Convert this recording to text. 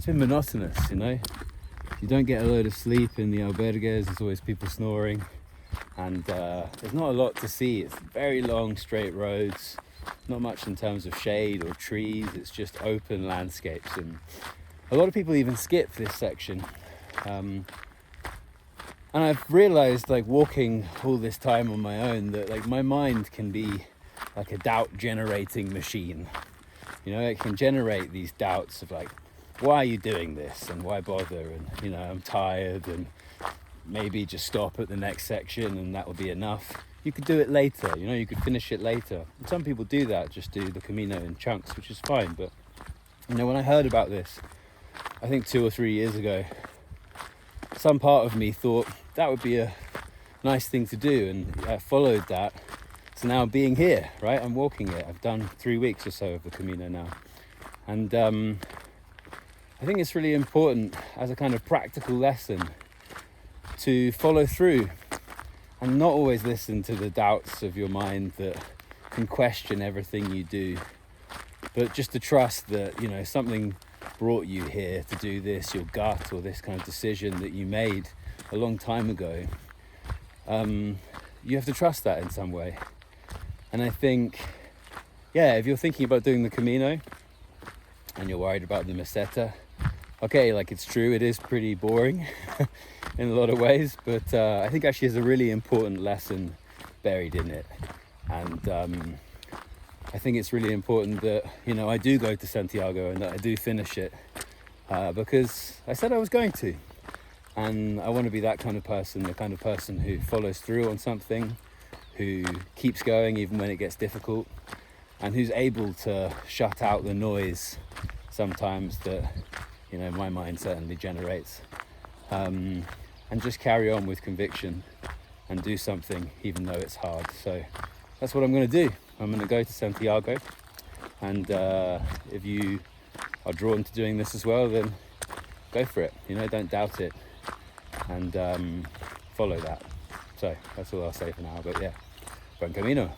it's been monotonous, you know. You don't get a load of sleep in the albergues, there's always people snoring, and there's not a lot to see. It's very long straight roads, not much in terms of shade or trees, it's just open landscapes, and a lot of people even skip this section. And I've realized, like, walking all this time on my own, that like my mind can be like a doubt generating machine. You know, it can generate these doubts of like, why are you doing this and why bother, and you know, I'm tired, and maybe just stop at the next section and that will be enough. You could do it later, you know, you could finish it later. And some people do that, just do the Camino in chunks, which is fine. But you know, when I heard about this, I think 2 or 3 years ago, some part of me thought that would be a nice thing to do, and I followed that. So now being here, right, I'm walking it. I've done 3 weeks or so of the Camino now, and I think it's really important as a kind of practical lesson to follow through and not always listen to the doubts of your mind that can question everything you do, but just to trust that, you know, something brought you here to do this, your gut, or this kind of decision that you made a long time ago. You have to trust that in some way. And I think, yeah, if you're thinking about doing the Camino and you're worried about the meseta, okay, like, it's true, it is pretty boring in a lot of ways, but I think actually there's a really important lesson buried in it. And I think it's really important that, you know, I do go to Santiago and that I do finish it, because I said I was going to. And I want to be that kind of person, the kind of person who follows through on something, who keeps going even when it gets difficult, and who's able to shut out the noise sometimes that, you know, my mind certainly generates, and just carry on with conviction and do something even though it's hard. So that's what I'm going to do. I'm going to go to Santiago, and if you are drawn to doing this as well, then go for it. You know, don't doubt it, and follow that. So that's all I'll say for now. But yeah, buen camino.